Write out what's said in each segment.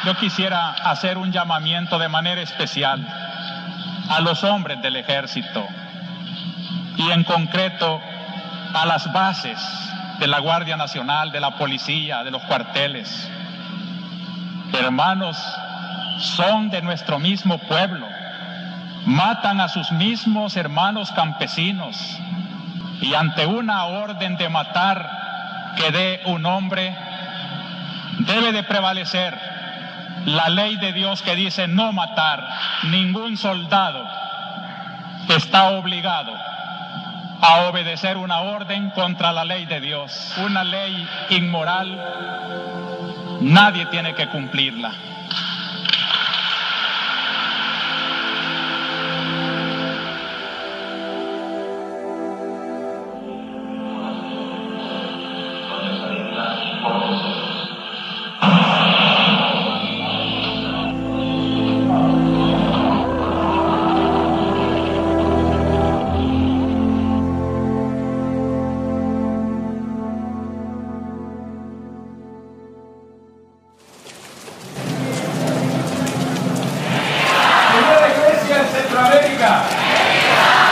Yo quisiera hacer un llamamiento de manera especial a los hombres del ejército y en concreto a las bases de la Guardia Nacional, de la policía, de los cuarteles. Hermanos, son de nuestro mismo pueblo, matan a sus mismos hermanos campesinos y ante una orden de matar que dé un hombre, debe de prevalecer la ley de Dios que dice no matar. Ningún soldado está obligado a obedecer una orden contra la ley de Dios. Una ley inmoral, nadie tiene que cumplirla.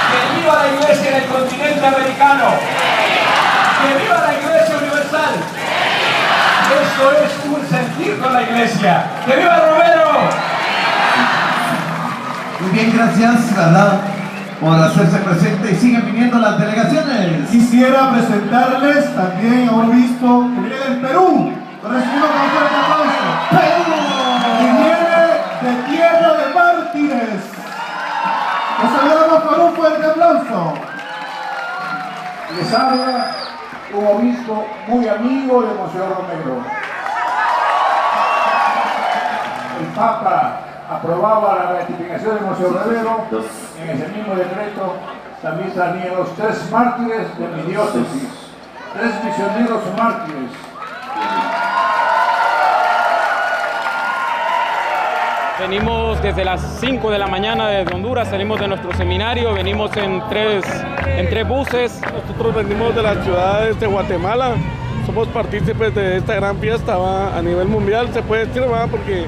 ¡Que viva la Iglesia en el continente americano! ¡Que viva la Iglesia universal! Esto es un sentir con la Iglesia. ¡Que viva Romero! Muy bien, gracias, ¿verdad?, por hacerse presente y siguen viniendo las delegaciones. Quisiera presentarles también a un obispo que viene del Perú. Lo recibimos con un fuerte aplauso. ¡Perú! Y viene de tierra de mártires. Los saludamos con un fuerte aplauso. Les habla un obispo muy amigo de Monseñor Romero. El Papa aprobaba la ratificación de Monseñor Romero. En ese mismo decreto también salían los 3 mártires de mi diócesis, 3 misioneros mártires. Venimos desde las 5 de la mañana desde Honduras, salimos de nuestro seminario, venimos en tres buses. Nosotros venimos de las ciudades de Guatemala, somos partícipes de esta gran fiesta, ¿va?, a nivel mundial, se puede decir, ¿va?, porque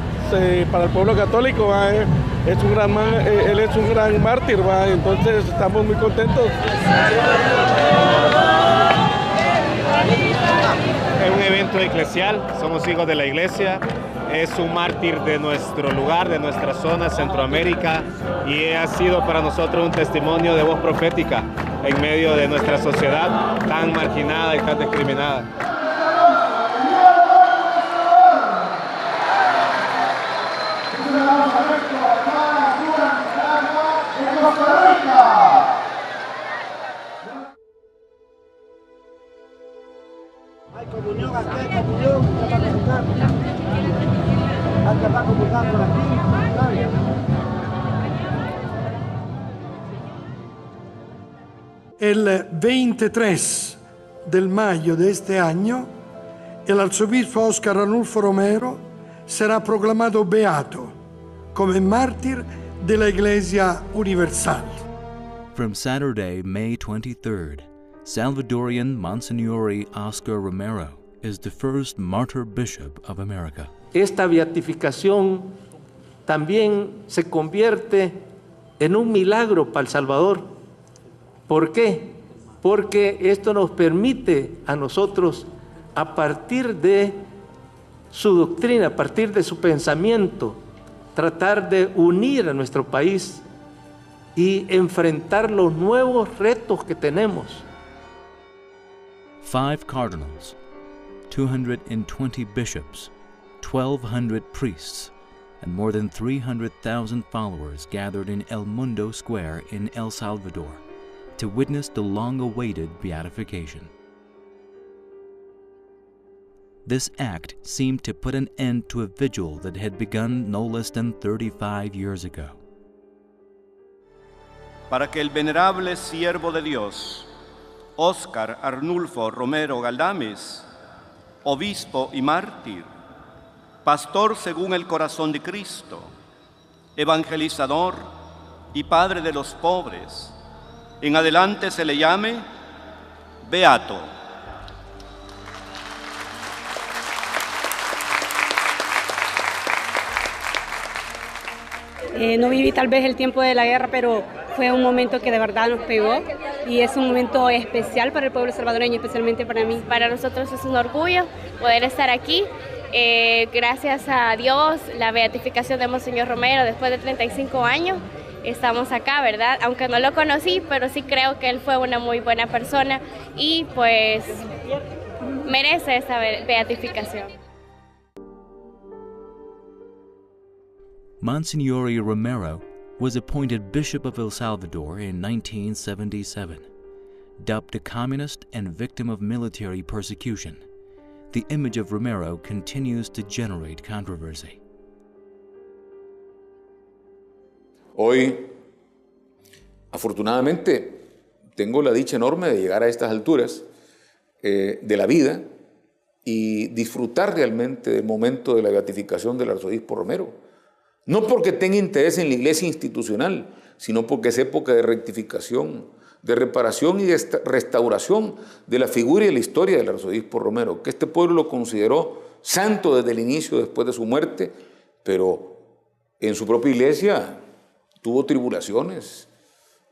para el pueblo católico, ¿va?, él es un gran mártir, ¿va?, entonces estamos muy contentos. Es un evento eclesial, somos hijos de la iglesia. Es un mártir de nuestro lugar, de nuestra zona, Centroamérica, y ha sido para nosotros un testimonio de voz profética en medio de nuestra sociedad tan marginada y tan discriminada. Hay comunión, aquí hay comunión, alguien va a comulgar por aquí. El 23 del mayo de este año, el arzobispo Óscar Arnulfo Romero será proclamado beato como mártir de la Iglesia Universal. From Saturday, May 23rd, Salvadorian Monsignore Oscar Romero is the first martyr bishop of America. Esta beatificación también se convierte en un milagro para El Salvador. ¿Por qué? Porque esto nos permite a nosotros, a partir de su doctrina, a partir de su pensamiento, tratar de unir a nuestro país y enfrentar los nuevos retos que tenemos. 5 cardinals, 220 bishops, 1,200 priests, and more than 300,000 followers gathered in El Mundo Square in El Salvador to witness the long-awaited beatification. This act seemed to put an end to a vigil that had begun no less than 35 years ago. Para que el venerable siervo de Dios, Óscar Arnulfo Romero Galdames, obispo y mártir, pastor según el corazón de Cristo, evangelizador y padre de los pobres, en adelante se le llame beato. No viví tal vez el tiempo de la guerra, pero fue un momento que de verdad nos pegó y es un momento especial para el pueblo salvadoreño, especialmente para mí. Para nosotros es un orgullo poder estar aquí. Gracias a Dios, la beatificación de Monseñor Romero después de 35 años. Estamos acá, ¿verdad? Aunque no lo conocí, pero sí creo que él fue una muy buena persona y pues merece esa beatificación. Monsignor Romero was appointed Bishop of El Salvador in 1977. Dubbed a communist and victim of military persecution, the image of Romero continues to generate controversy. Hoy, afortunadamente, tengo la dicha enorme de llegar a estas alturas de la vida y disfrutar realmente del momento de la beatificación del arzobispo Romero. No porque tenga interés en la iglesia institucional, sino porque es época de rectificación, de reparación y de restauración de la figura y la historia del arzobispo Romero, que este pueblo lo consideró santo desde el inicio, después de su muerte, pero en su propia iglesia tuvo tribulaciones,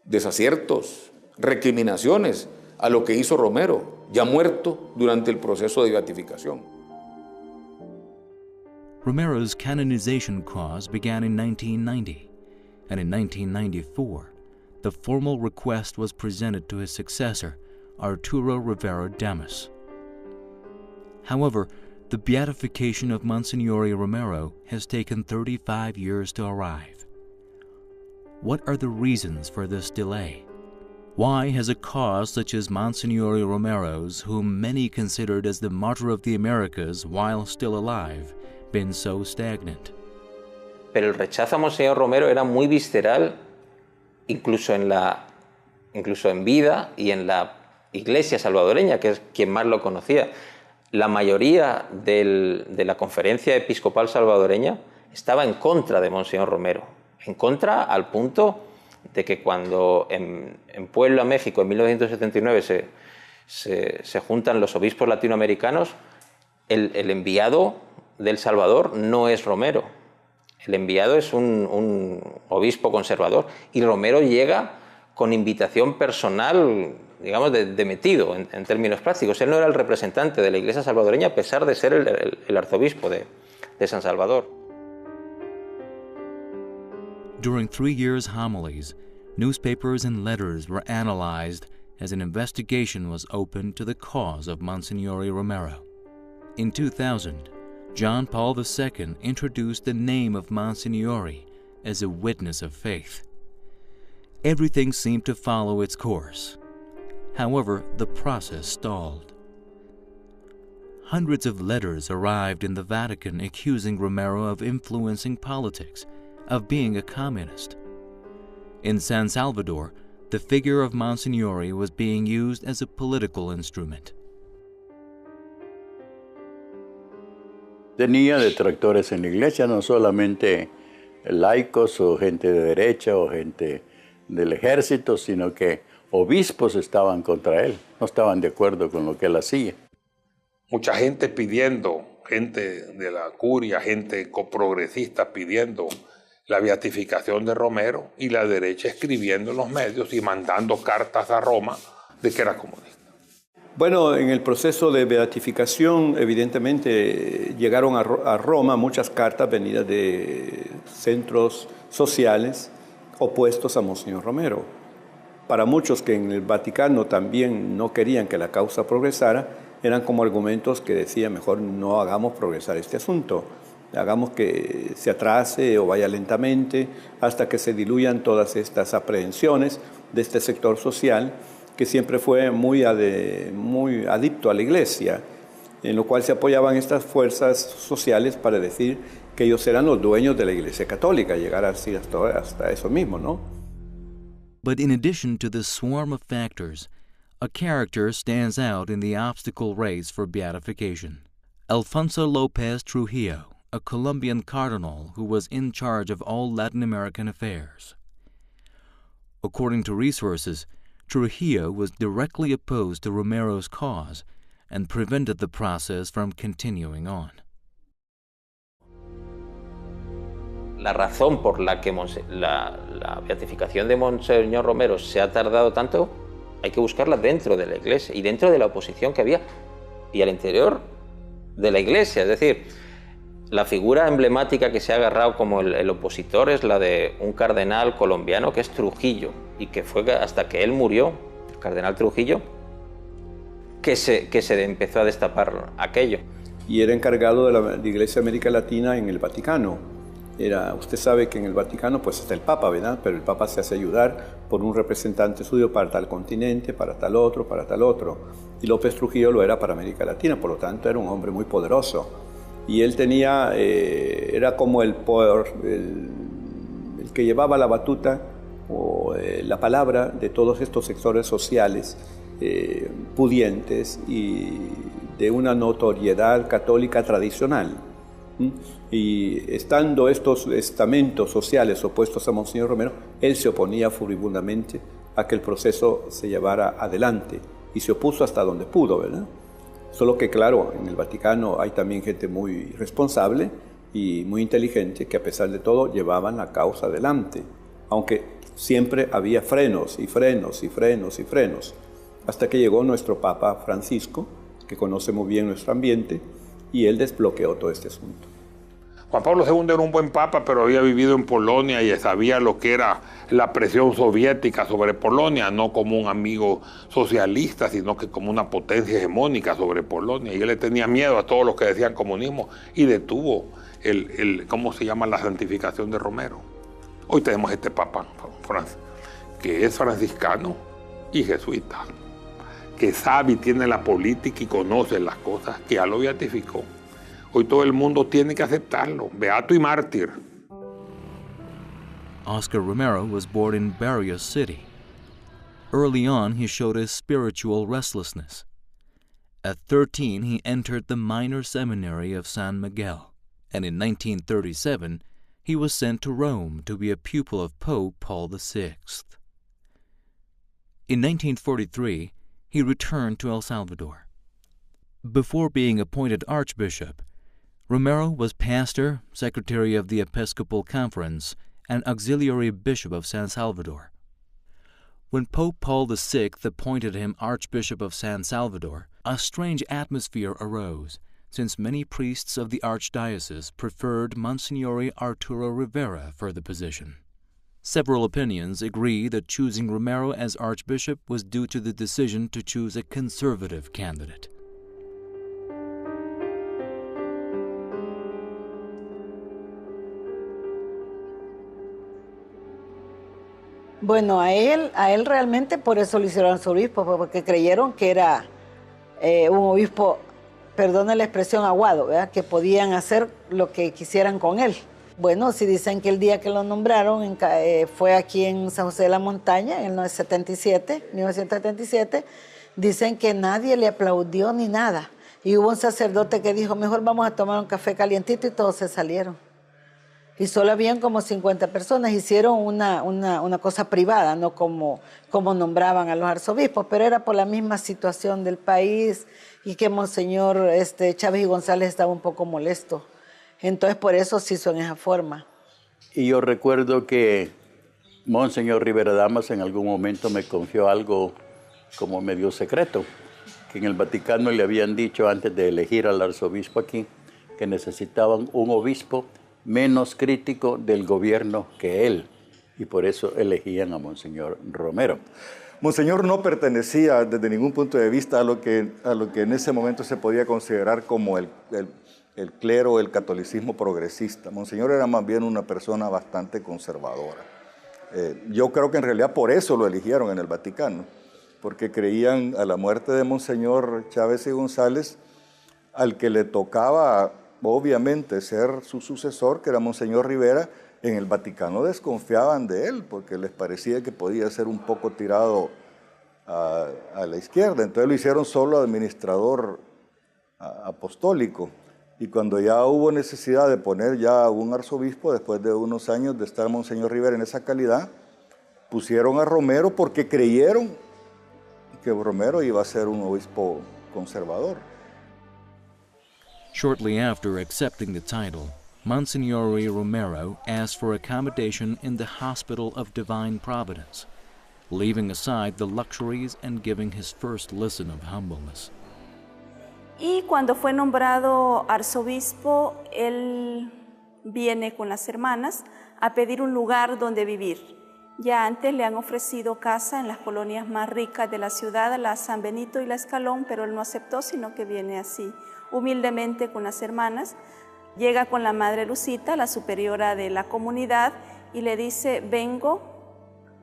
desaciertos, recriminaciones a lo que hizo Romero, ya muerto durante el proceso de beatificación. Romero's canonization cause began in 1990, and in 1994, the formal request was presented to his successor, Arturo Rivera Damas. However, the beatification of Monsignor Romero has taken 35 years to arrive. What are the reasons for this delay? Why has a cause such as Monsignor Romero's, whom many considered as the martyr of the Americas while still alive, been so stagnant? Pero el rechazo a Monseñor Romero era muy visceral, incluso en vida y en la iglesia salvadoreña, que es quien más lo conocía. La mayoría de la conferencia episcopal salvadoreña estaba en contra de Monseñor Romero, en contra al punto de que cuando en Puebla, México, en 1979 se juntan los obispos latinoamericanos, el enviado del Salvador no es Romero. El enviado es un obispo conservador y Romero llega con invitación personal, digamos, de metido en términos prácticos. Él no era el representante de la iglesia salvadoreña a pesar de ser el arzobispo de San Salvador. During 3 years' homilies, newspapers and letters were analyzed as an investigation was opened to the cause of Monsignor Romero. In 2000, John Paul II introduced the name of Monsignor as a witness of faith. Everything seemed to follow its course. However, the process stalled. Hundreds of letters arrived in the Vatican accusing Romero of influencing politics, of being a communist. In San Salvador, the figure of Monsignor was being used as a political instrument. Tenía detractores en la iglesia, no solamente laicos o gente de derecha o gente del ejército, sino que obispos estaban contra él, no estaban de acuerdo con lo que él hacía. Mucha gente pidiendo, gente de la curia, gente progresista pidiendo la beatificación de Romero y la derecha escribiendo en los medios y mandando cartas a Roma de que era comunista. Bueno, en el proceso de beatificación, evidentemente, llegaron a Roma muchas cartas venidas de centros sociales opuestos a Monseñor Romero. Para muchos que en el Vaticano también no querían que la causa progresara, eran como argumentos que decían, mejor no hagamos progresar este asunto, hagamos que se atrase o vaya lentamente hasta que se diluyan todas estas aprehensiones de este sector social que siempre fue muy adicto a la iglesia, en lo cual se apoyaban estas fuerzas sociales para decir que ellos eran los dueños de la iglesia católica, llegar así hasta eso mismo, ¿no? But in addition to the swarm of factors, a character stands out in the obstacle race for beatification. Alfonso López Trujillo, a Colombian cardinal who was in charge of all Latin American affairs. According to resources, Trujillo was directly opposed to Romero's cause and prevented the process from continuing on. la razón por la que la beatificación de Monseñor Romero se ha tardado tanto, hay que buscarla dentro de la Iglesia y dentro de la oposición que había y al interior de la Iglesia. Es decir, la figura emblemática que se ha agarrado como el opositor es la de un cardenal colombiano que es Trujillo, y que fue hasta que él murió, el cardenal Trujillo, que se empezó a destapar aquello. Y era encargado de la Iglesia de América Latina en el Vaticano. Usted sabe que en el Vaticano pues está el Papa, ¿verdad? Pero el Papa se hace ayudar por un representante suyo para tal continente, para tal otro, para tal otro. Y López Trujillo lo era para América Latina, por lo tanto era un hombre muy poderoso. Y él tenía, era como el que llevaba la batuta o la palabra de todos estos sectores sociales pudientes y de una notoriedad católica tradicional. Y estando estos estamentos sociales opuestos a Monseñor Romero, él se oponía furibundamente a que el proceso se llevara adelante y se opuso hasta donde pudo, ¿verdad? Solo que claro, en el Vaticano hay también gente muy responsable y muy inteligente que a pesar de todo llevaban la causa adelante, aunque siempre había frenos y frenos y frenos y frenos, hasta que llegó nuestro Papa Francisco, que conoce muy bien nuestro ambiente, y él desbloqueó todo este asunto. Juan Pablo II era un buen papa, pero había vivido en Polonia y sabía lo que era la presión soviética sobre Polonia, no como un amigo socialista, sino que como una potencia hegemónica sobre Polonia. Y él le tenía miedo a todos los que decían comunismo y detuvo ¿cómo se llama? La santificación de Romero. Hoy tenemos este papa, que es franciscano y jesuita, que sabe y tiene la política y conoce las cosas, que ya lo beatificó. Hoy todo el mundo tiene que aceptarlo, beato y mártir. Oscar Romero was born in Barrios City. Early on, he showed a spiritual restlessness. At 13, he entered the minor seminary of San Miguel, and in 1937, he was sent to Rome to be a pupil of Pope Paul VI. In 1943, he returned to El Salvador. Before being appointed archbishop, Romero was pastor, secretary of the Episcopal Conference, and auxiliary bishop of San Salvador. When Pope Paul VI appointed him Archbishop of San Salvador, a strange atmosphere arose, since many priests of the archdiocese preferred Monsignor Arturo Rivera for the position. Several opinions agree that choosing Romero as archbishop was due to the decision to choose a conservative candidate. Bueno, a él realmente por eso lo hicieron arzobispo, porque creyeron que era un obispo, perdone la expresión, aguado, ¿verdad? Que podían hacer lo que quisieran con él. Bueno, si dicen que el día que lo nombraron fue aquí en San José de la Montaña, en el 1977, dicen que nadie le aplaudió ni nada. Y hubo un sacerdote que dijo, mejor vamos a tomar un café calientito, y todos se salieron. Y solo habían como 50 personas, hicieron una cosa privada, no como nombraban a los arzobispos, pero era por la misma situación del país y que Monseñor Chávez y González estaba un poco molesto. Entonces por eso se hizo en esa forma. Y yo recuerdo que Monseñor Rivera Damas en algún momento me confió algo como medio secreto, que en el Vaticano le habían dicho antes de elegir al arzobispo aquí, que necesitaban un obispo menos crítico del gobierno que él, y por eso elegían a Monseñor Romero. Monseñor no pertenecía desde ningún punto de vista a lo que en ese momento se podía considerar como el clero, el catolicismo progresista. Monseñor era más bien una persona bastante conservadora. Yo creo que en realidad por eso lo eligieron en el Vaticano, porque creían a la muerte de Monseñor Chávez y González, al que le tocaba obviamente ser su sucesor, que era Monseñor Rivera, en el Vaticano desconfiaban de él, porque les parecía que podía ser un poco tirado a la izquierda. Entonces lo hicieron solo administrador apostólico. Y cuando ya hubo necesidad de poner ya un arzobispo, después de unos años de estar Monseñor Rivera en esa calidad, pusieron a Romero porque creyeron que Romero iba a ser un obispo conservador. Shortly after accepting the title, Monsignor Romero asked for accommodation in the Hospital of Divine Providence, leaving aside the luxuries and giving his first lesson of humbleness. Y cuando fue nombrado arzobispo, él viene con las hermanas a pedir un lugar donde vivir. Ya antes le han ofrecido casa en las colonias más ricas de la ciudad, la San Benito y la Escalón, pero él no aceptó, sino que viene así, humildemente con las hermanas. Llega con la Madre Lucita, la superiora de la comunidad, y le dice, vengo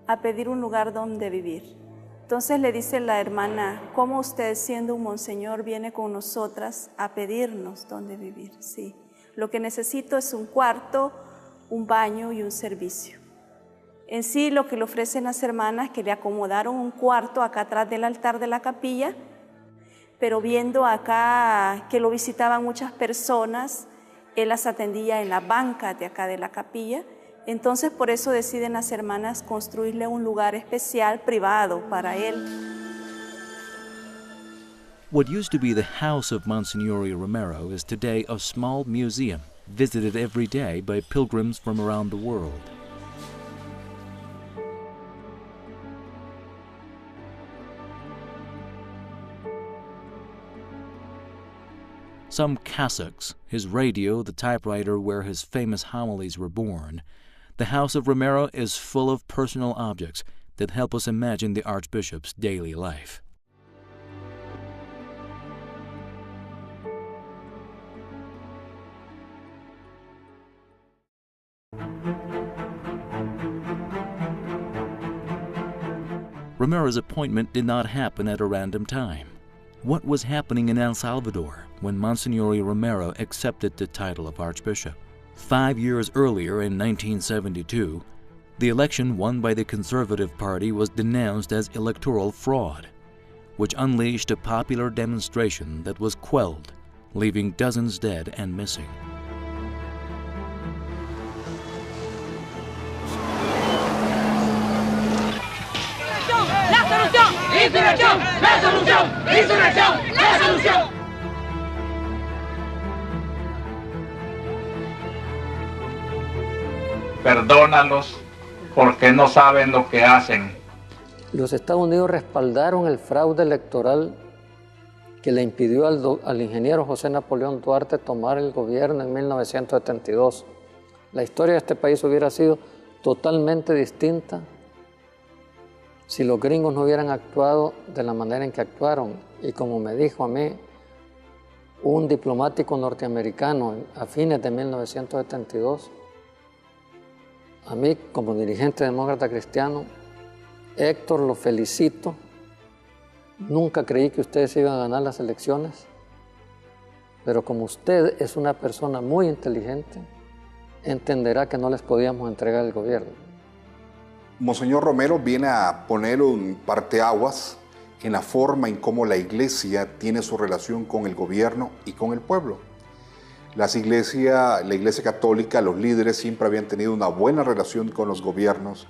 a pedir un lugar donde vivir. Entonces le dice la hermana, ¿cómo usted siendo un monseñor viene con nosotras a pedirnos dónde vivir? Sí, lo que necesito es un cuarto, un baño y un servicio. En sí lo que le ofrecen las hermanas, que le acomodaron un cuarto acá atrás del altar de la capilla, pero viendo acá que lo visitaban muchas personas, él las atendía en la banca de acá de la capilla. Entonces por eso deciden las hermanas construirle un lugar especial, privado, para él. What used to be the house of Monsignor Romero is today a small museum visited every day by pilgrims from around the world. Some cassocks, his radio, the typewriter where his famous homilies were born. The house of Romero is full of personal objects that help us imagine the Archbishop's daily life. Romero's appointment did not happen at a random time. What was happening in El Salvador when Monsignor Romero accepted the title of Archbishop? 5 years earlier, in 1972, the election won by the Conservative Party was denounced as electoral fraud, which unleashed a popular demonstration that was quelled, leaving dozens dead and missing. ¡La solución! ¡Insurrección! ¡La solución! ¡Insurrección! ¡La solución! Perdónalos porque no saben lo que hacen. Los Estados Unidos respaldaron el fraude electoral que le impidió al ingeniero José Napoleón Duarte tomar el gobierno en 1972. La historia de este país hubiera sido totalmente distinta si los gringos no hubieran actuado de la manera en que actuaron. Y como me dijo a mí un diplomático norteamericano a fines de 1972, a mí como dirigente demócrata cristiano, Héctor, lo felicito. Nunca creí que ustedes iban a ganar las elecciones, pero como usted es una persona muy inteligente, entenderá que no les podíamos entregar el gobierno. Monseñor Romero viene a poner un parteaguas en la forma en cómo la Iglesia tiene su relación con el gobierno y con el pueblo. La Iglesia Católica, los líderes siempre habían tenido una buena relación con los gobiernos.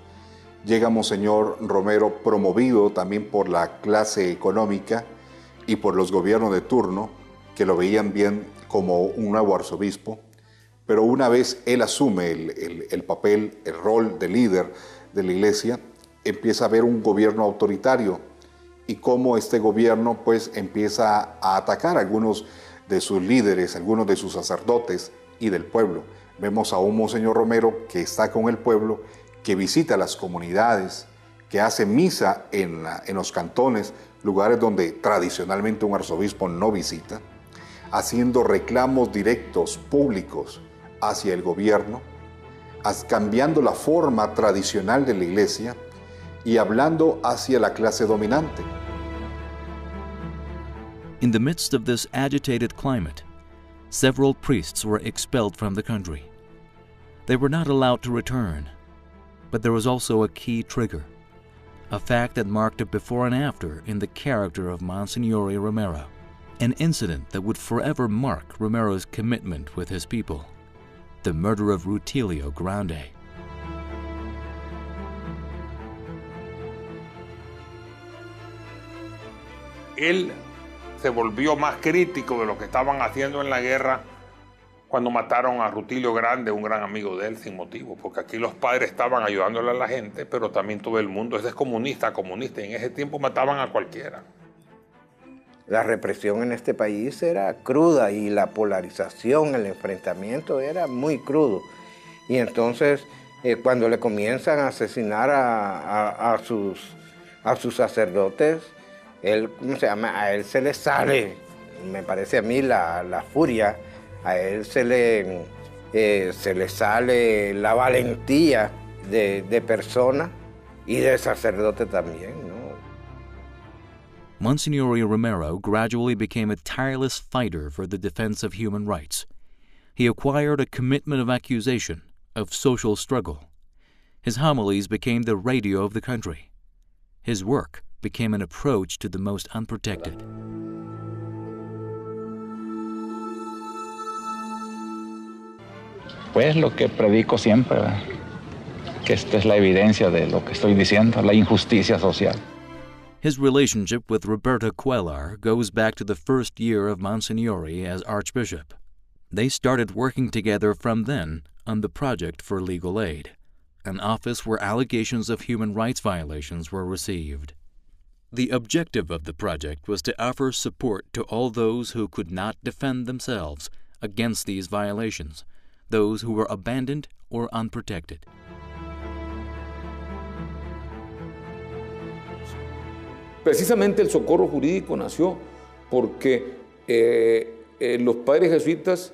Llega Monseñor Romero promovido también por la clase económica y por los gobiernos de turno, que lo veían bien como un nuevo arzobispo. Pero una vez él asume el papel, el rol de líder de la Iglesia, empieza a haber un gobierno autoritario y cómo este gobierno pues empieza a atacar a algunos de sus líderes, algunos de sus sacerdotes y del pueblo. Vemos a un Monseñor Romero que está con el pueblo, que visita las comunidades, que hace misa en los cantones, lugares donde tradicionalmente un arzobispo no visita, haciendo reclamos directos, públicos, hacia el gobierno, cambiando la forma tradicional de la Iglesia y hablando hacia la clase dominante. In the midst of this agitated climate, several priests were expelled from the country. They were not allowed to return, but there was also a key trigger, a fact that marked a before and after in the character of Monsignor Romero, an incident that would forever mark Romero's commitment with his people, the murder of Rutilio Grande. Él se volvió más crítico de lo que estaban haciendo en la guerra cuando mataron a Rutilio Grande, un gran amigo de él, sin motivo, porque aquí los padres estaban ayudándole a la gente, pero también todo el mundo, ese es comunista, y en ese tiempo mataban a cualquiera. La represión en este país era cruda y la polarización, el enfrentamiento era muy crudo. Y entonces, cuando le comienzan a asesinar a sus sacerdotes, a él se le sale, me parece a mí, la furia, a él se le sale la valentía de persona y de sacerdote también, ¿no? Monsignor Romero gradually became a tireless fighter for the defense of human rights. He acquired a commitment of accusation, of social struggle. His homilies became the radio of the country. His work became an approach to the most unprotected. Pues lo que predico siempre, ¿verdad? Que esta es la evidencia de lo que estoy diciendo, la injusticia social. His relationship with Roberta Cuellar goes back to the first year of Monsignori as Archbishop. They started working together from then on the Project for Legal Aid, an office where allegations of human rights violations were received. The objective of the project was to offer support to all those who could not defend themselves against these violations, those who were abandoned or unprotected. Precisamente el socorro jurídico nació porque los padres jesuitas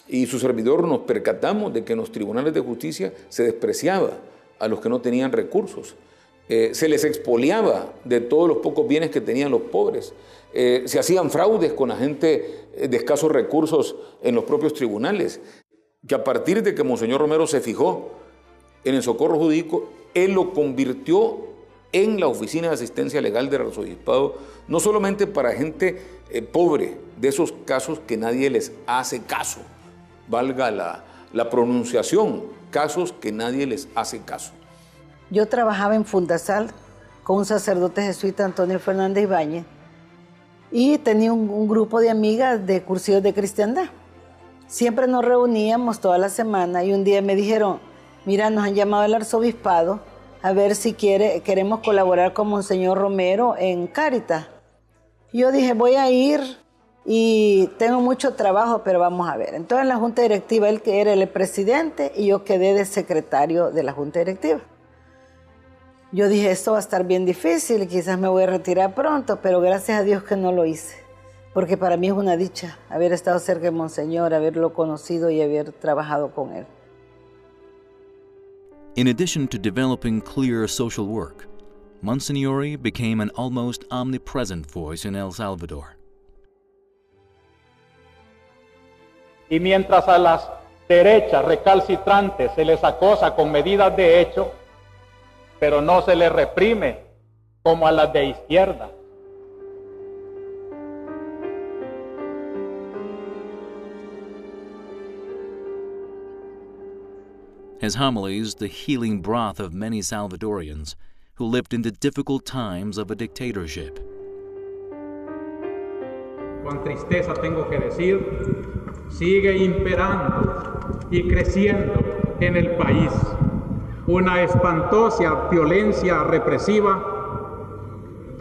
y su servidor nos percatamos de que en los tribunales de justicia se despreciaba a los que no tenían recursos, se les expoliaba de todos los pocos bienes que tenían los pobres, se hacían fraudes con la gente de escasos recursos en los propios tribunales, que a partir de que Monseñor Romero se fijó en el socorro jurídico, él lo convirtió en la Oficina de Asistencia Legal del Arzobispado, no solamente para gente pobre, de esos casos que nadie les hace caso, valga la pronunciación, casos que nadie les hace caso. Yo trabajaba en Fundasal con un sacerdote jesuita, Antonio Fernández Ibáñez, y tenía un grupo de amigas de cursillos de cristiandad. Siempre nos reuníamos toda la semana y un día me dijeron, mira, nos han llamado al arzobispado a ver si queremos colaborar con Monseñor Romero en Cáritas. Yo dije, voy a ir y tengo mucho trabajo, pero vamos a ver. Entonces en la junta directiva, él que era el presidente y yo quedé de secretario de la junta directiva. Yo dije, esto va a estar bien difícil, quizás me voy a retirar pronto, pero gracias a Dios que no lo hice, porque para mí es una dicha haber estado cerca de Monseñor, haberlo conocido y haber trabajado con él. In addition to developing clear social work, Monsignori became an almost omnipresent voice in El Salvador. Y mientras a las derechas recalcitrantes se les acosa con medidas de hecho, pero no se les reprime como a las de izquierda. His homilies, the healing broth of many Salvadorians who lived in the difficult times of a dictatorship. Con tristeza tengo que decir, sigue imperando y creciendo en el país una espantosa violencia represiva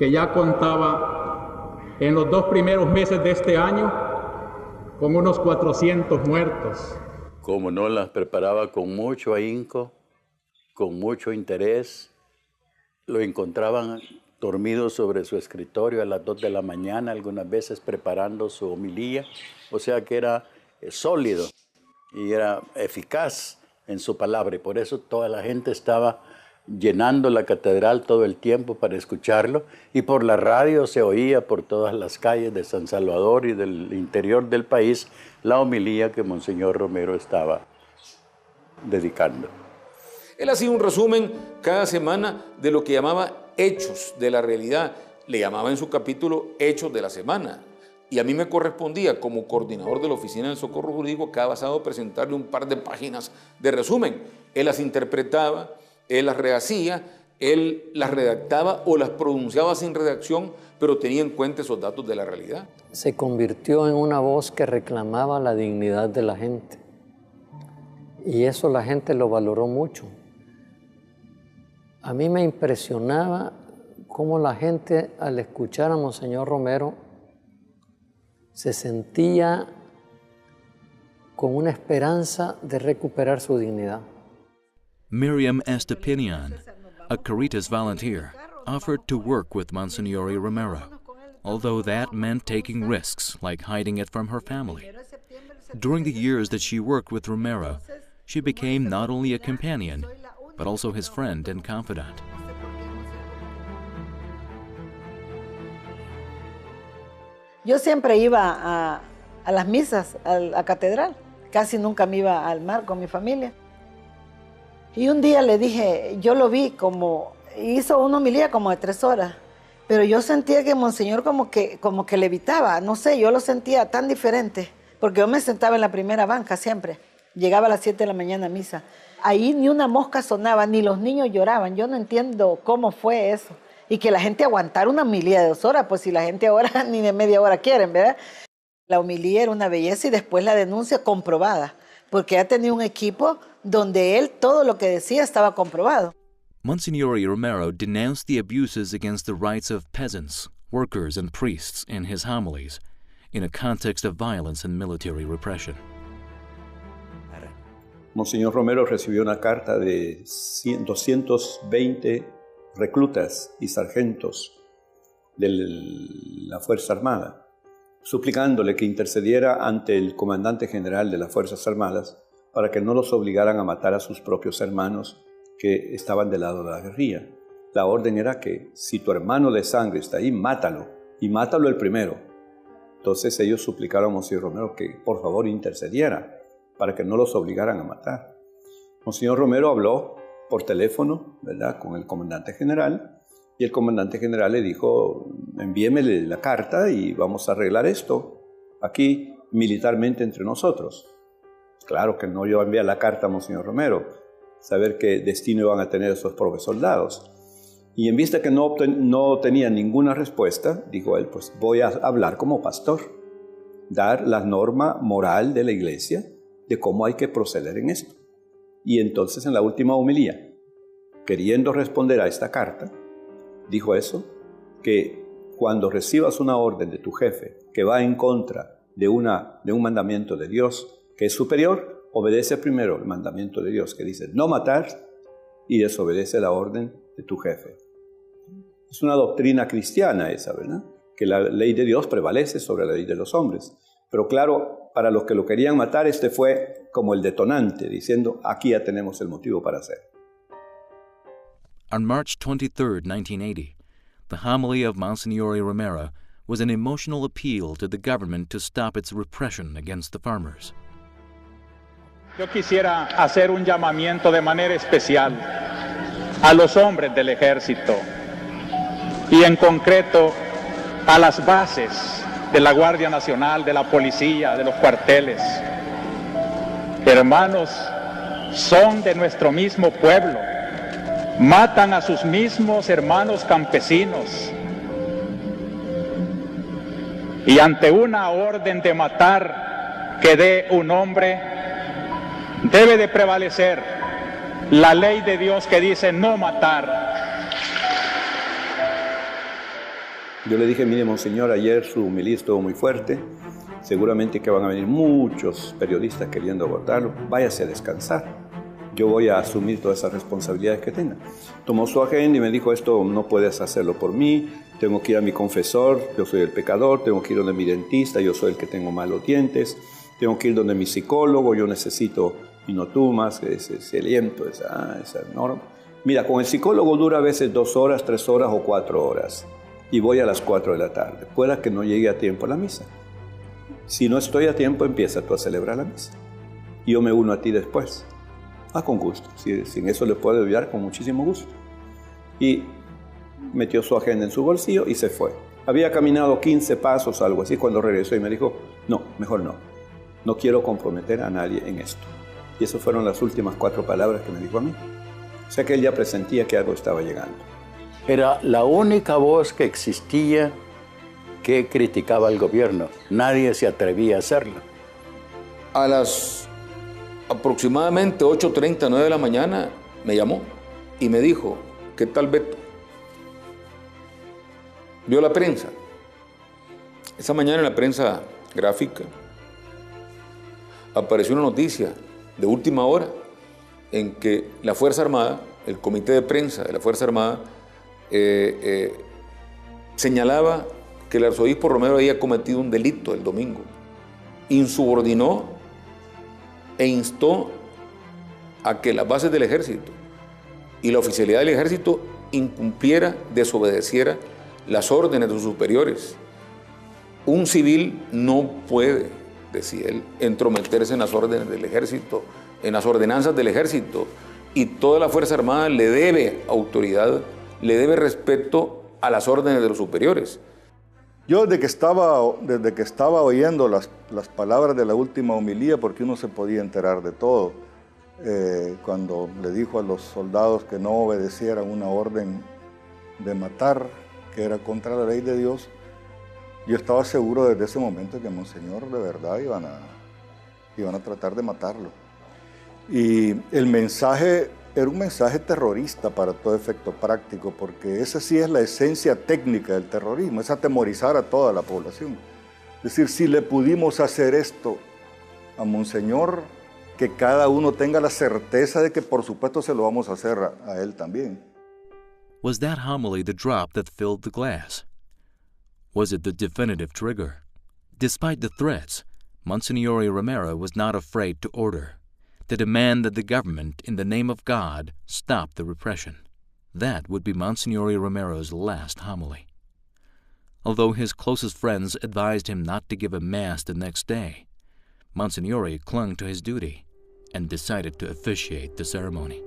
que ya contaba en los 2 primeros meses de este año con unos 400 muertos. Como no las preparaba con mucho ahínco, con mucho interés, lo encontraban dormido sobre su escritorio a las 2 de la mañana, algunas veces preparando su homilía, o sea que era sólido y era eficaz en su palabra, y por eso toda la gente estaba llenando la catedral todo el tiempo para escucharlo, y por la radio se oía por todas las calles de San Salvador y del interior del país la homilía que Monseñor Romero estaba dedicando. Él hacía un resumen cada semana de lo que llamaba hechos de la realidad, le llamaba en su capítulo hechos de la semana, y a mí me correspondía como coordinador de la Oficina del Socorro Jurídico cada sábado presentarle un par de páginas de resumen. Él las interpretaba, él las rehacía, él las redactaba o las pronunciaba sin redacción pero tenía en cuenta esos datos de la realidad. Se convirtió en una voz que reclamaba la dignidad de la gente. Y eso la gente lo valoró mucho. A mí me impresionaba cómo la gente, al escuchar a Monseñor Romero, se sentía con una esperanza de recuperar su dignidad. Miriam Estepinian, a Caritas volunteer, offered to work with Monsignor Romero, although that meant taking risks like hiding it from her family. During the years that she worked with Romero, she became not only a companion, but also his friend and confidant. Yo siempre iba a las misas, a la catedral. Casi nunca me iba al mar con mi familia. Y un día le dije, yo lo vi como, hizo una homilía como de 3 horas, pero yo sentía que Monseñor como que levitaba, no sé, yo lo sentía tan diferente, porque yo me sentaba en la primera banca siempre, llegaba a las 7 de la mañana a misa. Ahí ni una mosca sonaba, ni los niños lloraban, yo no entiendo cómo fue eso. Y que la gente aguantara una homilía de 2 horas, pues si la gente ahora ni de media hora quieren, ¿verdad? La homilía era una belleza y después la denuncia comprobada, porque ha tenido un equipo donde él todo lo que decía estaba comprobado. Monsignor Romero denounced the abuses against the rights of peasants, workers, and priests in his homilies, in a context of violence and military repression. Monseñor Romero recibió una carta de 220 reclutas y sargentos de la Fuerza Armada, suplicándole que intercediera ante el comandante general de las Fuerzas Armadas para que no los obligaran a matar a sus propios hermanos que estaban del lado de la guerrilla. La orden era que si tu hermano de sangre está ahí, mátalo, y mátalo el primero. Entonces ellos suplicaron a Monseñor Romero que por favor intercediera para que no los obligaran a matar. Monseñor Romero habló por teléfono, ¿verdad?, con el comandante general, y el comandante general le dijo, envíeme la carta y vamos a arreglar esto aquí militarmente entre nosotros. Claro que no yo envié la carta a Monseñor Romero, saber qué destino iban a tener esos pobres soldados. Y en vista que no tenía ninguna respuesta, dijo él, pues voy a hablar como pastor, dar la norma moral de la iglesia de cómo hay que proceder en esto. Y entonces en la última homilía, queriendo responder a esta carta, dijo eso, que cuando recibas una orden de tu jefe que va en contra de un mandamiento de Dios que es superior, obedece primero el mandamiento de Dios que dice no matar y desobedece la orden de tu jefe. Es una doctrina cristiana esa, ¿verdad? Que la ley de Dios prevalece sobre la ley de los hombres. Pero claro, para los que lo querían matar, este fue como el detonante, diciendo, aquí ya tenemos el motivo para hacer. On March 23, 1980, the homily of Monsignor Romero was an emotional appeal to the government to stop its repression against the farmers. Yo quisiera hacer un llamamiento de manera especial a los hombres del ejército y en concreto a las bases de la Guardia Nacional, de la policía, de los cuarteles. Hermanos, son de nuestro mismo pueblo, matan a sus mismos hermanos campesinos y ante una orden de matar que dé un hombre, debe de prevalecer la ley de Dios que dice no matar. Yo le dije, mire, Monseñor, ayer su homilía estuvo muy fuerte, seguramente que van a venir muchos periodistas queriendo abordarlo, váyase a descansar, yo voy a asumir todas esas responsabilidades que tenga. Tomó su agenda y me dijo, esto no puedes hacerlo por mí, tengo que ir a mi confesor, yo soy el pecador, tengo que ir donde mi dentista, yo soy el que tengo malos dientes, tengo que ir donde mi psicólogo, yo necesito inotumas, ese aliento, esa norma. Mira, con el psicólogo dura a veces 2 horas, 3 horas o 4 horas. Y voy a las 4 de la tarde. Pueda que no llegue a tiempo a la misa. Si no estoy a tiempo, empieza tú a celebrar la misa. Y yo me uno a ti después. Con gusto. Si en eso le puedo ayudar, con muchísimo gusto. Y metió su agenda en su bolsillo y se fue. Había caminado 15 pasos, algo así, cuando regresó y me dijo, no, mejor no. No quiero comprometer a nadie en esto. Y esas fueron las últimas 4 palabras que me dijo a mí. O sea que él ya presentía que algo estaba llegando. Era la única voz que existía qué criticaba al gobierno? Nadie se atrevía a hacerlo. A las aproximadamente 8:30, 9 de la mañana, me llamó y me dijo, ¿qué tal, Beto? Vio la prensa. Esa mañana en la prensa gráfica apareció una noticia de última hora en que la Fuerza Armada, el comité de prensa de la Fuerza Armada, señalaba que el arzobispo Romero había cometido un delito el domingo. Insubordinó e instó a que las bases del ejército y la oficialidad del ejército incumpliera, desobedeciera las órdenes de sus superiores. Un civil no puede, decía él, entrometerse en las órdenes del ejército, en las ordenanzas del ejército, y toda la Fuerza Armada le debe autoridad, le debe respeto a las órdenes de los superiores. Yo desde que estaba oyendo las palabras de la última homilía, porque uno se podía enterar de todo, cuando le dijo a los soldados que no obedecieran una orden de matar, que era contra la ley de Dios, yo estaba seguro desde ese momento que Monseñor de verdad iban a tratar de matarlo. Y el mensaje era un mensaje terrorista para todo efecto práctico, porque esa sí es la esencia técnica del terrorismo, es atemorizar a toda la población. Es decir, si le pudimos hacer esto a Monseñor, que cada uno tenga la certeza de que por supuesto se lo vamos a hacer a él también. Was that homily the drop that filled the glass? Was it the definitive trigger? Despite the threats, Monsignor Romero was not afraid to order, to demand that the government, in the name of God, stop the repression. That would be Monsignor Romero's last homily. Although his closest friends advised him not to give a mass the next day, Monsignor clung to his duty and decided to officiate the ceremony.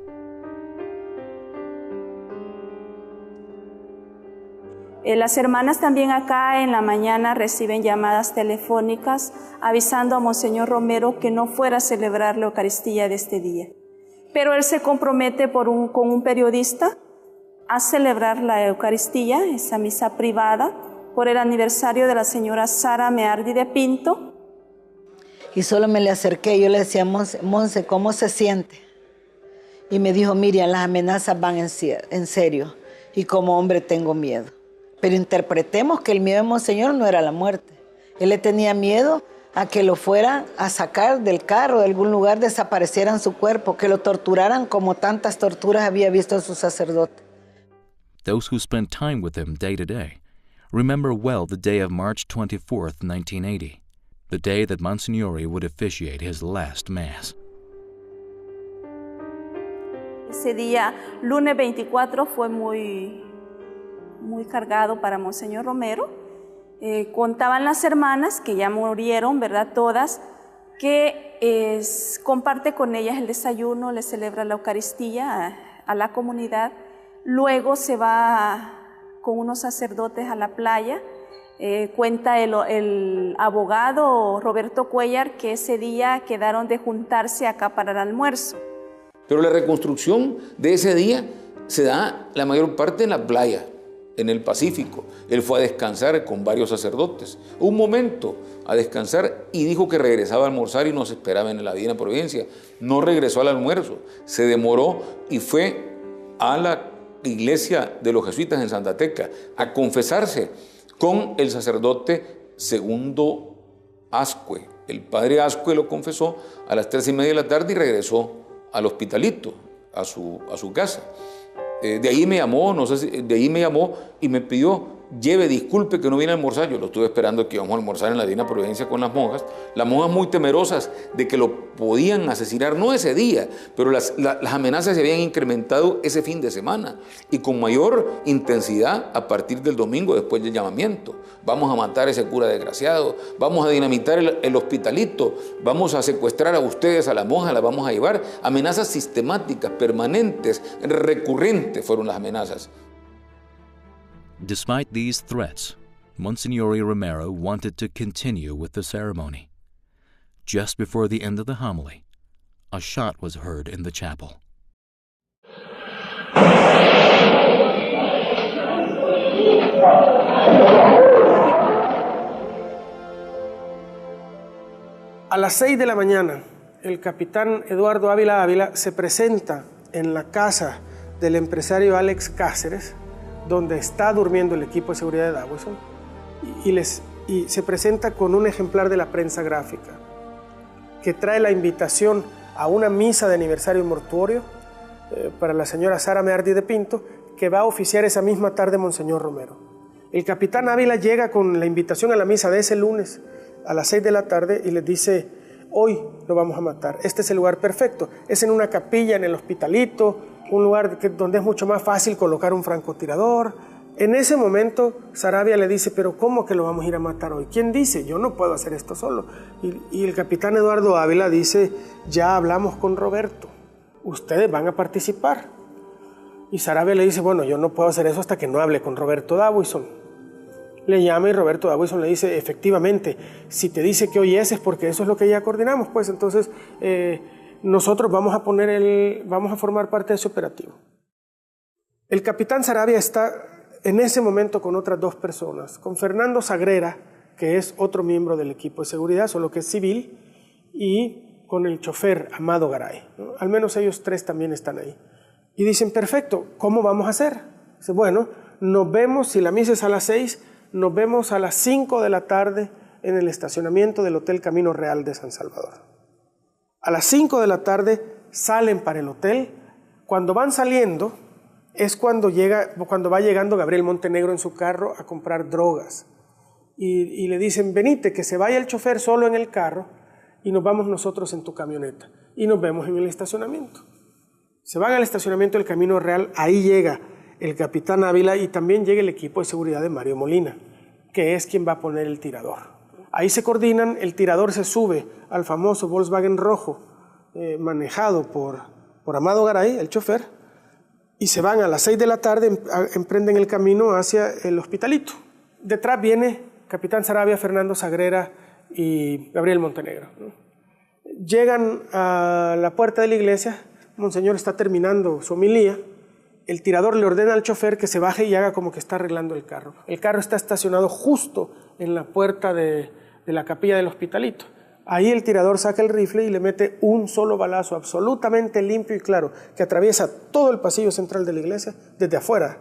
Las hermanas también acá en la mañana reciben llamadas telefónicas avisando a Monseñor Romero que no fuera a celebrar la Eucaristía de este día. Pero él se compromete con un periodista a celebrar la Eucaristía, esa misa privada, por el aniversario de la señora Sara Meardi de Pinto. Y solo me le acerqué, yo le decía, Monse, ¿cómo se siente? Y me dijo, Miriam, las amenazas van en serio y como hombre tengo miedo. Pero interpretemos que el miedo de Monseñor no era la muerte. Él le tenía miedo a que lo fueran a sacar del carro, de algún lugar, desaparecieran su cuerpo, que lo torturaran como tantas torturas había visto a su sacerdote. Those who spent time with him day to day remember well the day of March 24th, 1980, the day that Monsignor would officiate his last Mass. Ese día, lunes 24, fue muy cargado para Monseñor Romero. Contaban las hermanas, que ya murieron, ¿verdad? Todas, que comparte con ellas el desayuno, le celebra la Eucaristía a la comunidad. Luego se va con unos sacerdotes a la playa. Cuenta el abogado Roberto Cuellar que ese día quedaron de juntarse acá para el almuerzo. Pero la reconstrucción de ese día se da la mayor parte en la playa, en el Pacífico. Él fue a descansar con varios sacerdotes, un momento a descansar, y dijo que regresaba a almorzar y nos esperaba en la Divina Providencia. No regresó al almuerzo, se demoró y fue a la iglesia de los jesuitas en Santa Tecla a confesarse con el sacerdote Segundo Ascue. El padre Ascue lo confesó a las 3:30 de la tarde y regresó al hospitalito, a su casa. De ahí me llamó, y me pidió, disculpe que no vine a almorzar. Yo lo estuve esperando que íbamos a almorzar en la Divina Providencia con las monjas muy temerosas de que lo podían asesinar, no ese día, pero las amenazas se habían incrementado ese fin de semana y con mayor intensidad a partir del domingo después del llamamiento. Vamos a matar a ese cura desgraciado, vamos a dinamitar el hospitalito, vamos a secuestrar a ustedes, a las monjas, las vamos a llevar. Amenazas sistemáticas, permanentes, recurrentes fueron las amenazas. Despite these threats, Monsignor Romero wanted to continue with the ceremony. Just before the end of the homily, a shot was heard in the chapel. A las 6 de la mañana, el capitán Eduardo Ávila se presenta en la casa del empresario Alex Cáceres, donde está durmiendo el equipo de seguridad de Dawson, y se presenta con un ejemplar de la prensa gráfica que trae la invitación a una misa de aniversario mortuorio para la señora Sara Meardi de Pinto, que va a oficiar esa misma tarde Monseñor Romero. El capitán Ávila llega con la invitación a la misa de ese lunes a las 6 de la tarde y les dice: hoy lo vamos a matar, este es el lugar perfecto, es en una capilla en el Hospitalito, un lugar donde es mucho más fácil colocar un francotirador. En ese momento Saravia le dice: pero ¿cómo que lo vamos a ir a matar hoy? ¿Quién dice? Yo no puedo hacer esto solo. Y el capitán Eduardo Ávila dice: ya hablamos con Roberto, ustedes van a participar. Y Saravia le dice: bueno, yo no puedo hacer eso hasta que no hable con Roberto Dawson. Le llama y Roberto Dawson le dice: efectivamente, si te dice que hoy es porque eso es lo que ya coordinamos, pues entonces nosotros vamos a formar parte de ese operativo. El capitán Saravia está en ese momento con otras 2 personas, con Fernando Sagrera, que es otro miembro del equipo de seguridad, solo que es civil, y con el chofer Amado Garay, ¿no? Al menos ellos 3 también están ahí. Y dicen: perfecto, ¿cómo vamos a hacer? Dice: bueno, nos vemos, si la misa es a las 6, nos vemos a las 5 de la tarde en el estacionamiento del Hotel Camino Real de San Salvador. A las 5 de la tarde salen para el hotel. Cuando van saliendo es cuando va llegando Gabriel Montenegro en su carro a comprar drogas. Y le dicen: venite, que se vaya el chofer solo en el carro y nos vamos nosotros en tu camioneta. Y nos vemos en el estacionamiento. Se van al estacionamiento del Camino Real, ahí llega el capitán Ávila y también llega el equipo de seguridad de Mario Molina, que es quien va a poner el tirador. Ahí se coordinan, el tirador se sube al famoso Volkswagen rojo manejado por Amado Garay, el chofer, y se van a las 6 de la tarde, emprenden el camino hacia el Hospitalito. Detrás viene capitán Saravia, Fernando Sagrera y Gabriel Montenegro, ¿no? Llegan a la puerta de la iglesia, Monseñor está terminando su homilía, el tirador le ordena al chofer que se baje y haga como que está arreglando el carro. El carro está estacionado justo en la puerta de la capilla del Hospitalito. Ahí el tirador saca el rifle y le mete un solo balazo absolutamente limpio y claro, que atraviesa todo el pasillo central de la iglesia desde afuera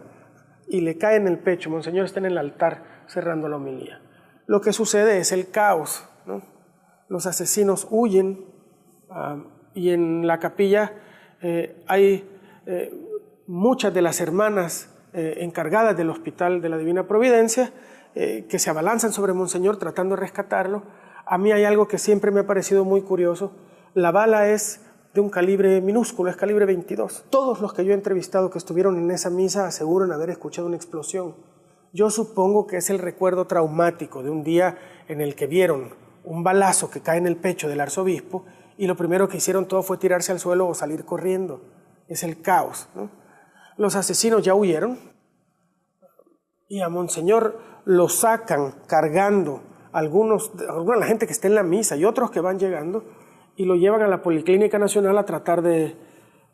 y le cae en el pecho. Monseñor está en el altar cerrando la homilía. Lo que sucede es el caos, ¿no? Los asesinos huyen y en la capilla hay muchas de las hermanas encargadas del Hospital de la Divina Providencia que se abalanzan sobre Monseñor tratando de rescatarlo. A mí hay algo que siempre me ha parecido muy curioso. La bala es de un calibre minúsculo, es calibre 22. Todos los que yo he entrevistado que estuvieron en esa misa aseguran haber escuchado una explosión. Yo supongo que es el recuerdo traumático de un día en el que vieron un balazo que cae en el pecho del arzobispo y lo primero que hicieron todo fue tirarse al suelo o salir corriendo. Es el caos, ¿no? Los asesinos ya huyeron y a Monseñor lo sacan cargando alguna de la gente que está en la misa y otros que van llegando y lo llevan a la Policlínica Nacional a tratar de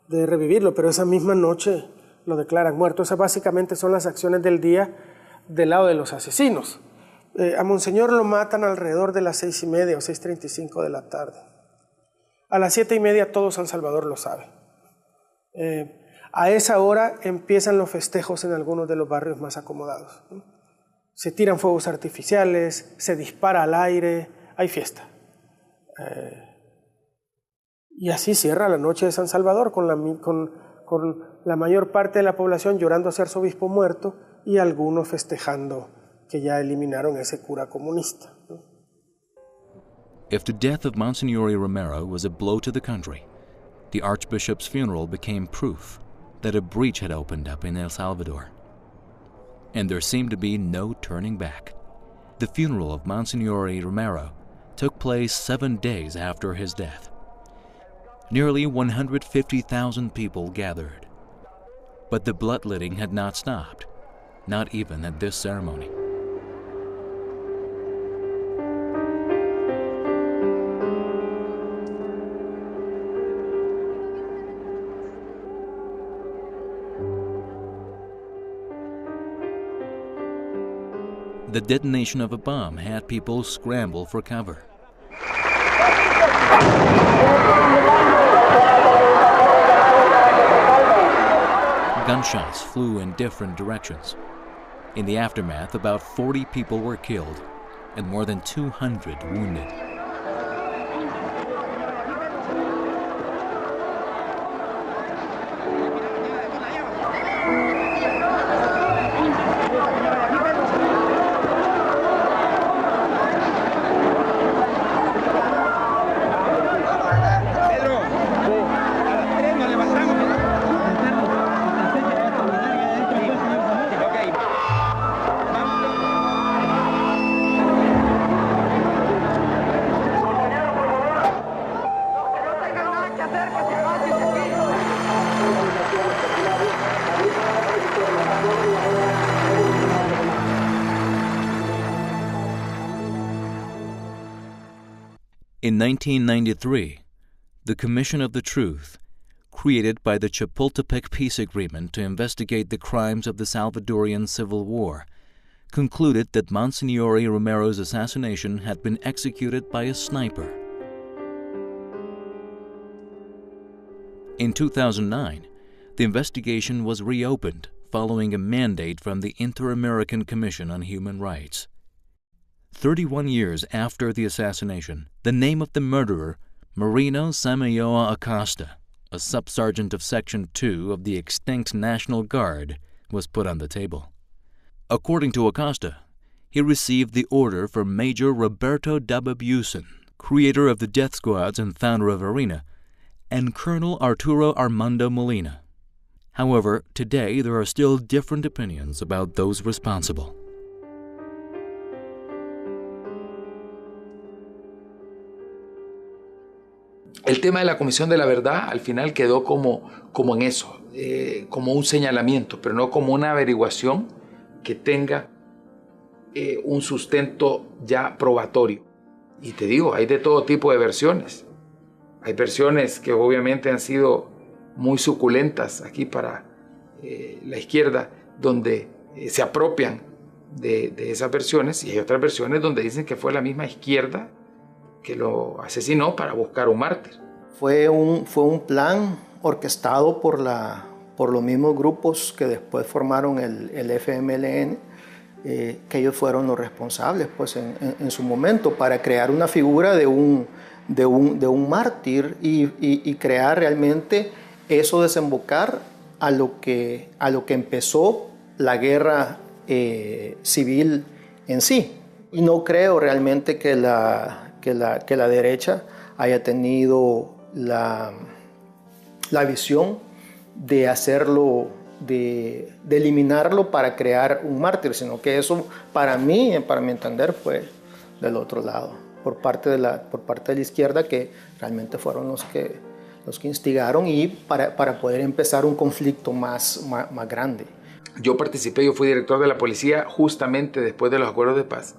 revivirlo, pero esa misma noche lo declaran muerto. Esas básicamente son las acciones del día del lado de los asesinos. A Monseñor lo matan alrededor de las 6:30 o 6:35 de la tarde. A las 7:30 todo San Salvador lo sabe. A esa hora empiezan los festejos en algunos de los barrios más acomodados, ¿no? Se tiran fuegos artificiales, se dispara al aire, hay fiesta. Y así cierra la noche de San Salvador con la mayor parte de la población llorando a su arzobispo muerto y algunos festejando que ya eliminaron a ese cura comunista, ¿no? If the death of Monsignor Romero was a blow to the country, the Archbishop's funeral became proof that a breach had opened up in El Salvador. And there seemed to be no turning back. The funeral of Monsignor Romero took place 7 days after his death. Nearly 150,000 people gathered. But the bloodletting had not stopped, not even at this ceremony. The detonation of a bomb had people scramble for cover. Gunshots flew in different directions. In the aftermath, about 40 people were killed and more than 200 wounded. In 1993, the Commission of the Truth, created by the Chapultepec Peace Agreement to investigate the crimes of the Salvadorian Civil War, concluded that Monsignor Romero's assassination had been executed by a sniper. In 2009, the investigation was reopened following a mandate from the Inter-American Commission on Human Rights. 31 years after the assassination, the name of the murderer, Marino Samayoa Acosta, a sub-sergeant of Section 2 of the extinct National Guard, was put on the table. According to Acosta, he received the order from Major Roberto Dababusan, creator of the death squads and founder of ARENA, and Colonel Arturo Armando Molina. However, today there are still different opinions about those responsible. El tema de la Comisión de la Verdad al final quedó como en eso, como un señalamiento, pero no como una averiguación que tenga un sustento ya probatorio. Y te digo, hay de todo tipo de versiones. Hay versiones que obviamente han sido muy suculentas aquí para la izquierda, donde se apropian de esas versiones, y hay otras versiones donde dicen que fue la misma izquierda que lo asesinó para buscar un mártir. Fue un plan orquestado por los mismos grupos que después formaron el FMLN, que ellos fueron los responsables pues, en su momento para crear una figura de un mártir y crear realmente eso, desembocar a lo que empezó la guerra civil en sí. Y no creo realmente que la derecha haya tenido la visión de hacerlo, de eliminarlo para crear un mártir, sino que eso para mi entender fue del otro lado, por parte de la izquierda, que realmente fueron los que instigaron y para poder empezar un conflicto más grande. Yo fui director de la policía justamente después de los acuerdos de paz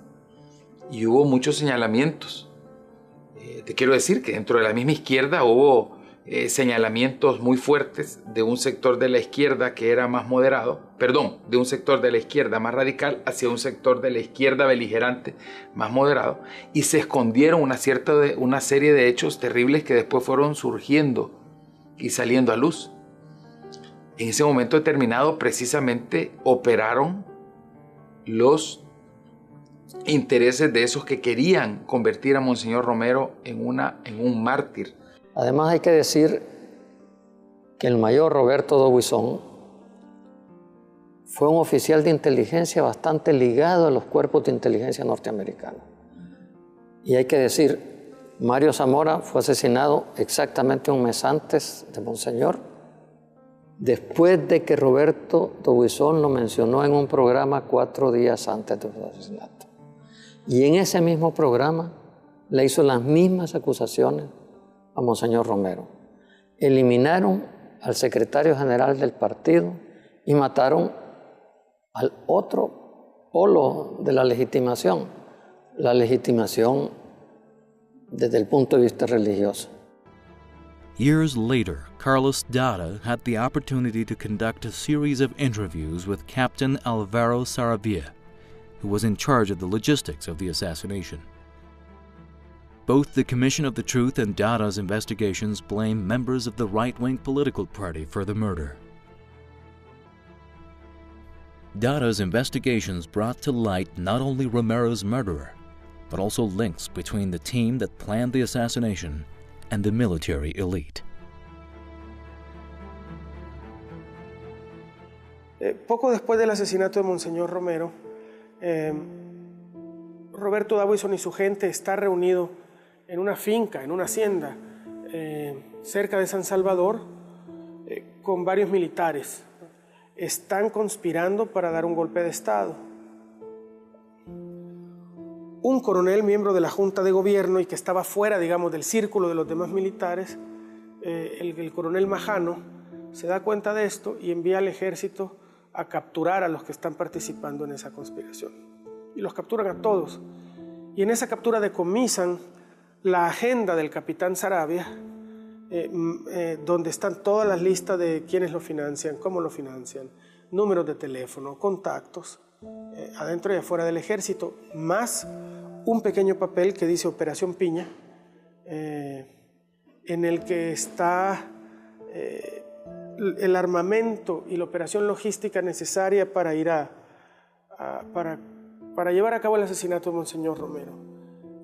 y hubo muchos señalamientos. Te quiero decir que dentro de la misma izquierda hubo señalamientos muy fuertes de un sector de la izquierda que era más moderado, de un sector de la izquierda más radical hacia un sector de la izquierda beligerante más moderado, y se escondieron una serie de hechos terribles que después fueron surgiendo y saliendo a luz. En ese momento determinado precisamente operaron los intereses de esos que querían convertir a Monseñor Romero en un mártir. Además hay que decir que el mayor Roberto D'Aubuisson fue un oficial de inteligencia bastante ligado a los cuerpos de inteligencia norteamericanos. Y hay que decir, Mario Zamora fue asesinado exactamente un mes antes de Monseñor, después de que Roberto D'Aubuisson lo mencionó en un programa 4 días antes de su asesinato. Y en ese mismo programa le hizo las mismas acusaciones a Monseñor Romero. Eliminaron al secretario general del partido y mataron al otro polo de la legitimación desde el punto de vista religioso. Years later, Carlos Dada had the opportunity to conduct a series of interviews with Captain Alvaro Saravia, who was in charge of the logistics of the assassination. Both the Commission of the Truth and Dada's investigations blame members of the right-wing political party for the murder. Dada's investigations brought to light not only Romero's murderer, but also links between the team that planned the assassination and the military elite. Poco después del asesinato de Monseñor Romero, Roberto Davison y su gente está reunido en una finca, en una hacienda, cerca de San Salvador, con varios militares. Están conspirando para dar un golpe de Estado. Un coronel, miembro de la Junta de Gobierno y que estaba fuera, digamos, del círculo de los demás militares, el coronel Majano, se da cuenta de esto y envía al ejército a capturar a los que están participando en esa conspiración. Y los capturan a todos. Y en esa captura decomisan la agenda del capitán Saravia, donde están todas las listas de quiénes lo financian, cómo lo financian, números de teléfono, contactos, adentro y afuera del ejército, más un pequeño papel que dice Operación Piña, en el que está el armamento y la operación logística necesaria para ir para llevar a cabo el asesinato de Monseñor Romero.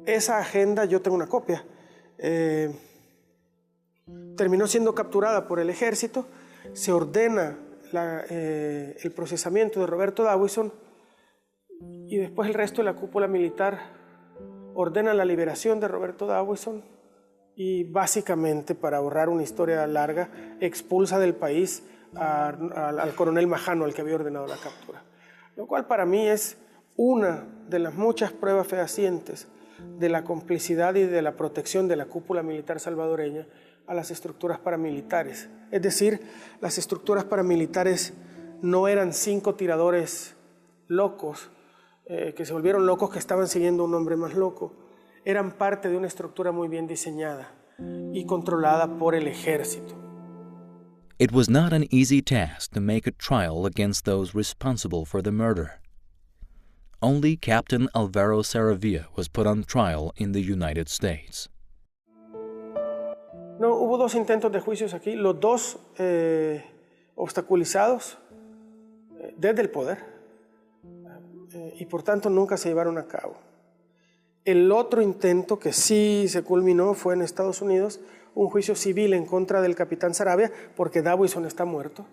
Esa agenda, yo tengo una copia, terminó siendo capturada por el ejército, se ordena el procesamiento de Roberto Davison y después el resto de la cúpula militar ordena la liberación de Roberto Davison y básicamente, para ahorrar una historia larga, expulsa del país al coronel Majano, al que había ordenado la captura. Lo cual para mí es una de las muchas pruebas fehacientes de la complicidad y de la protección de la cúpula militar salvadoreña a las estructuras paramilitares. Es decir, las estructuras paramilitares no eran 5 tiradores locos, que se volvieron locos, que estaban siguiendo a un hombre más loco. Eran parte de una estructura muy bien diseñada y controlada por el ejército. It was not an easy task to make a trial against those responsible for the murder. Only Captain Alvaro Saravia was put on trial in the United States. No, hubo 2 intentos de juicios aquí, los 2 obstaculizados desde el poder y por tanto nunca se llevaron a cabo. El otro intento que sí se culminó fue en Estados Unidos, un juicio civil en contra del capitán Saravia, porque Davison está muerto.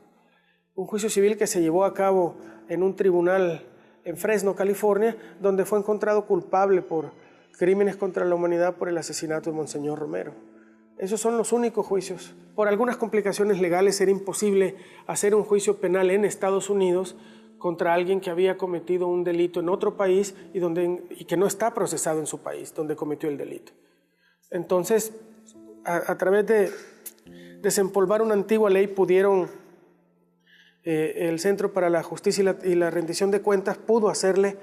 Un juicio civil que se llevó a cabo en un tribunal en Fresno, California, donde fue encontrado culpable por crímenes contra la humanidad por el asesinato de Monseñor Romero. Esos son los únicos juicios. Por algunas complicaciones legales era imposible hacer un juicio penal en Estados Unidos contra alguien que había cometido un delito en otro país y que no está procesado en su país, donde cometió el delito. Entonces, a través de desempolvar una antigua ley, pudieron, el Centro para la Justicia y la Rendición de Cuentas pudo hacerle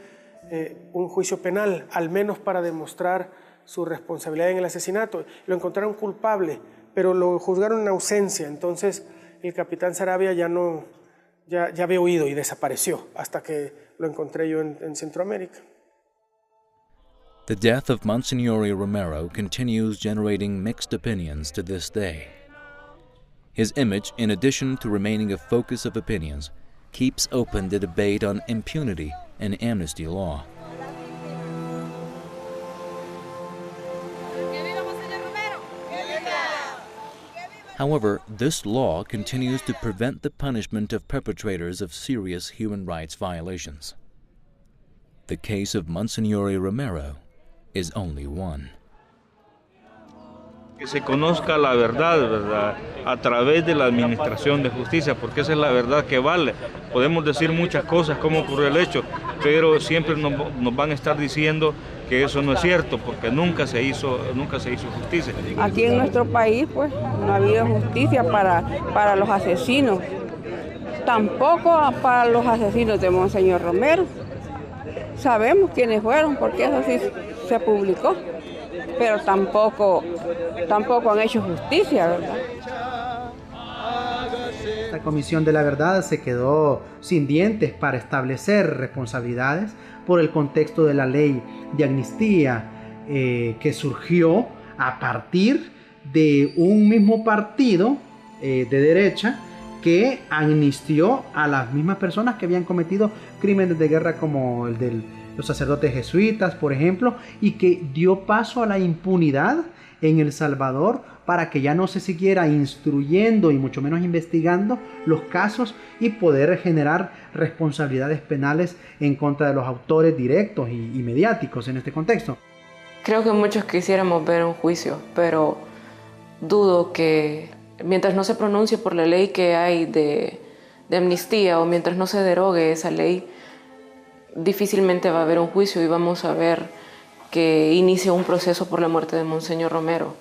un juicio penal, al menos para demostrar su responsabilidad en el asesinato. Lo encontraron culpable, pero lo juzgaron en ausencia. Entonces, el capitán Saravia ya había huido y desapareció hasta que lo encontré yo en Centroamérica. The death of Monsignore Romero continues generating mixed opinions to this day. His image, in addition to remaining a focus of opinions, keeps open the debate on impunity and amnesty law. However, this law continues to prevent the punishment of perpetrators of serious human rights violations. The case of Monsignore Romero is only one. Que se conozca la verdad, ¿verdad?, a través de la administración de justicia, porque esa es la verdad que vale. Podemos decir muchas cosas, cómo ocurrió el hecho, pero siempre nos van a estar diciendo que eso no es cierto, porque nunca se hizo justicia. Aquí en nuestro país, pues, no ha habido justicia para los asesinos, tampoco para los asesinos de Monseñor Romero. Sabemos quiénes fueron, porque eso sí se publicó, pero tampoco han hecho justicia, ¿verdad? La Comisión de la Verdad se quedó sin dientes para establecer responsabilidades por el contexto de la ley de amnistía que surgió a partir de un mismo partido de derecha que amnistió a las mismas personas que habían cometido crímenes de guerra como el de los sacerdotes jesuitas, por ejemplo, y que dio paso a la impunidad en El Salvador para que ya no se siguiera instruyendo y mucho menos investigando los casos y poder generar responsabilidades penales en contra de los autores directos y mediáticos en este contexto. Creo que muchos quisiéramos ver un juicio, pero dudo que mientras no se pronuncie por la ley que hay de amnistía o mientras no se derogue esa ley, difícilmente va a haber un juicio y vamos a ver que inicia un proceso por la muerte de Monseñor Romero.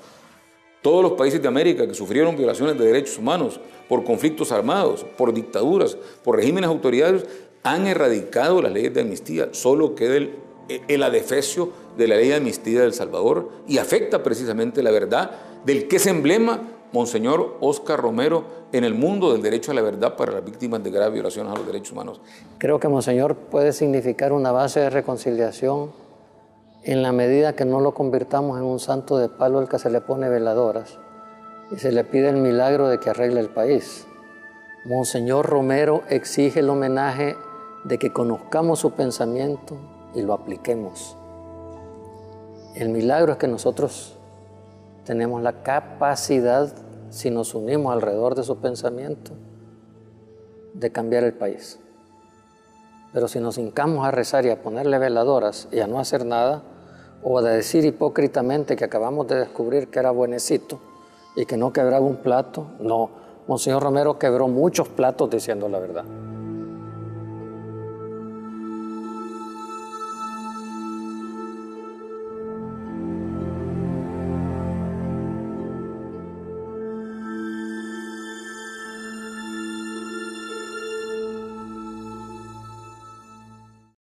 Todos los países de América que sufrieron violaciones de derechos humanos por conflictos armados, por dictaduras, por regímenes autoritarios, han erradicado las leyes de amnistía. Solo queda el adefesio de la ley de amnistía de El Salvador y afecta precisamente la verdad del que es emblema Monseñor Óscar Romero en el mundo del derecho a la verdad para las víctimas de graves violaciones a los derechos humanos. Creo que Monseñor puede significar una base de reconciliación en la medida que no lo convirtamos en un santo de palo al que se le pone veladoras y se le pide el milagro de que arregle el país. Monseñor Romero exige el homenaje de que conozcamos su pensamiento y lo apliquemos. El milagro es que nosotros tenemos la capacidad, si nos unimos alrededor de su pensamiento, de cambiar el país. Pero si nos hincamos a rezar y a ponerle veladoras y a no hacer nada, o a decir hipócritamente que acabamos de descubrir que era buenecito y que no quebraba un plato, no. Monseñor Romero quebró muchos platos diciendo la verdad.